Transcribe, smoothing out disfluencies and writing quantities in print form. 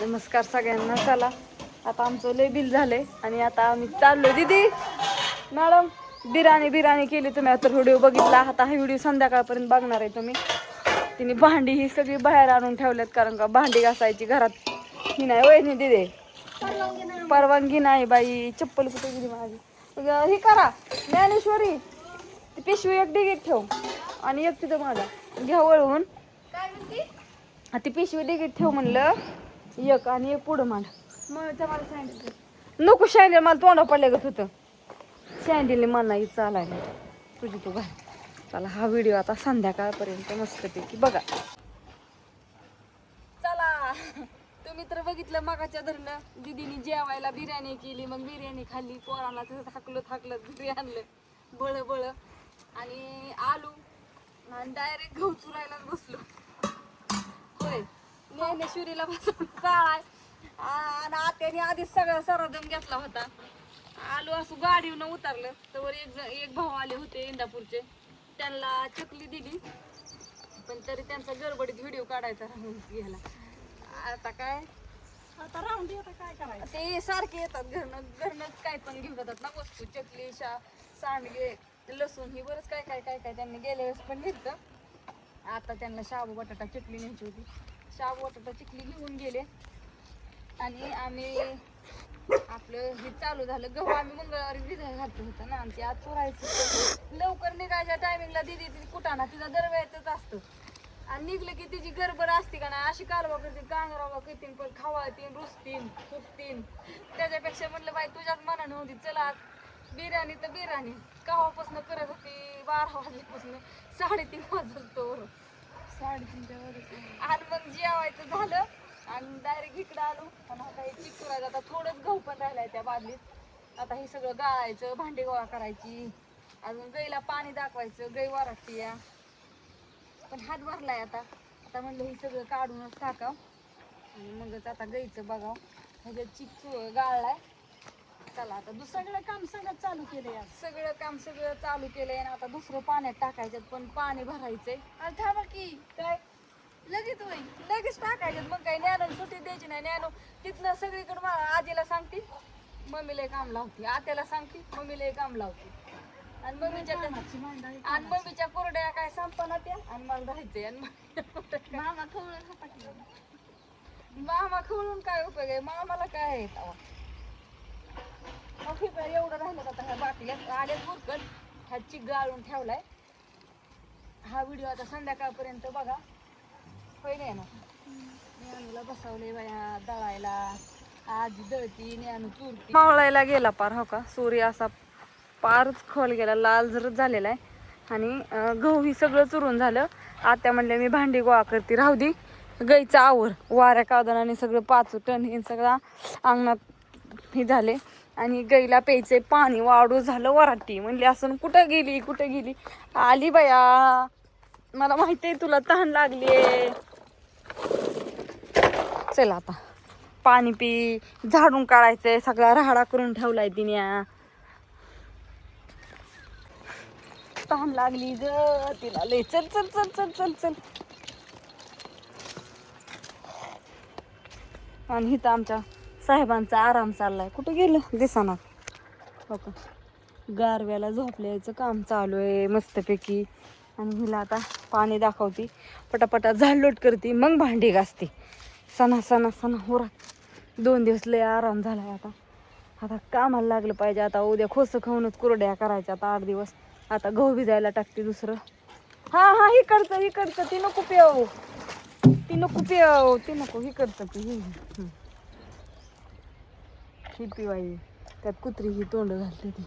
नमस्कार सगळ्यांना. चला आता आमचं लय बिल झालंय आणि आता आम्ही चाललो. दीदी मॅडम बिर्याणी केली. तुम्ही आता व्हिडिओ बघितला. आता हा व्हिडिओ संध्याकाळपर्यंत बघणार आहे तुम्ही. तिने भांडी ही सगळी बाहेर आणून ठेवल्यात कारण का भांडी घासायची घरात ही नाही. वय नाही दिदे परवानगी नाही बाई. चप्पल कुठे गेली माझी. ही करा ज्ञानेश्वरी ती पिशवी एक डिगीत ठेव आणि एक तिथं माझा घ्या वळवून. ती पिशवी डिगीत ठेव म्हणलं एक आणि एक पुढं मांड. मला सँडल नको. सँडल मला तोंडा पडले गत होतं. सँडलने मला नाही चालायला तुझी तू घाल. चला हा व्हिडिओ आता संध्याकाळपर्यंत मस्तपैकी बघा. चला तुम्ही तर बघितलं मगाच्या धरणं दिदीने जेवायला बिर्याणी केली. मग बिर्याणी खाल्ली. पोराला तसं थाकलं घरी आणलं बळ बळ आणि आलू आणि डायरेक्ट गहू चुरायलाच बसलो. होय ज्ञानेश्वरीला बसून चाळाय आणि आत्याने आधीच सगळा सरदम घेतला होता. आलू असं गाडीवरनं उतरलं तर एक भाऊ आले होते इंदापूरचे. त्यांना चकली दिली पण तरी त्यांचा गडबडीत व्हिडिओ काढायचा राहून गेला. आता काय आता राहून दे. आता काय करायचं ते सारखे येतात घरनंच काय पण घेऊन जातात ना वस्तू. चकली सांडगे लसूण ही बरंच काय काय काय काय त्यांनी गेल्या वेळेस पण घेतलं. आता त्यांना शाबू बटाटा चकली न्यायची होती. शाबू बटाटा चकली घेऊन गेले आणि आम्ही आपलं हे चालू झालं. गहू आम्ही मंगळवारी भिजायला घातलं होतं ना. आमची आज पुरायचं लवकर निघायच्या टायमिंगला दिदी कुटाणा तिचा दरवेळेच असतं आणि निघलं की तिची गडबड असते का नाही. अशी कालवा करतील कांगरावा करतील पण खावातील रुसतील फुटतील. त्याच्यापेक्षा म्हटलं बाई तुझ्याच मनाने होती. चला आज बिर्याणी तर बिर्याणी कवापासून करत होती 12 वाजल्यापासून 3:30 वाजतो 3:30च्या वर आणि मग जेवायचं झालं आणि डायरेक्ट इकडं आलो. आणि आता हे चिकटूरायचं. आता थोडंच गहू पण राहिलाय त्या बादलीत. आता हे सगळं गाळायचं भांडी गोळा करायची अजून गाईला पाणी दाखवायचं. गाई वराटती या पण हात भरलाय. आता म्हणलं हे सगळं काढूनच टाकाव आणि मगच आता गाईचं बघाव. ह्याच्यात चिक गाळलाय. चला आता दुसरं काम सगळं चालू केलंय. सगळं काम चालू केलंय आणि आता दुसरं पाण्यात टाकायचं पण पाणी भरायचंय. थांबा की काय लगेच होईल लगेच टाकायचं. मग काही ज्ञानून सुट्टी द्यायची नाही. ज्ञानू तिथनं सगळीकडे आजीला सांगते मम्मीला काम लावते. आत्याला सांगते मम्मीला काम लावते आणि मम्मीच्या कोरड्या काय संपना त्या आणि मला राहायचंय. आणि मामा खवळून काय उपयोग आहे. मामाला काय आहे एवढं राहिलं. आता ह्या बाटल्यात आल्यात उरकत ह्या चिक गाळून ठेवलाय. हा व्हिडिओ आता संध्याकाळपर्यंत बघा. पहिले ना ज्ञानूला बसवले बाया दळायला. आजी दळती ज्ञानू चुरती. मावळायला गेला पार हो का. सूर्य असा पारच खोल गेला लाल जरच झालेला आहे आणि गहू ही सगळं चुरून झालं. आत्या म्हणले मी भांडी गोळा करते राहू दे. गाईचं आवर वाऱ्या कावदानाने सगळं 5 टन हे सगळं अंगणात हे झाले आणि गाईला प्यायचे पाणी वाढू झालं. वराटी म्हणली असं कुठं गेली आली बाया. मला माहिती आहे तुला तहान लागली. चला आता पाणी पी. झाडून काढायचंय. सगळा राहाडा करून ठेवलाय तिने. तहान लागली ग तिला लय. चल चल चल चल चल चल. आणि इथं आमच्या साहेबांचा आराम चाललाय. कुठे गेलं दिसना हो का. गारव्याला झोपल्याचं काम चालू आहे मस्तपैकी. आणि हिला आता पाणी दाखवती पटापटा झाडलोट करते मग भांडी घासते. सणा होरा 2 दिवस लय आराम झालाय. आता कामाला लागलं पाहिजे. आता उद्या खोसं खाऊनच कुरड्या करायच्या. आता 8 दिवस. आता गहू भिजायला टाकते दुसरं. हा इकडचं ती नको पिव ती नको इकडचं ती ही पिवाई त्यात कुत्री ही तोंड घालते ती.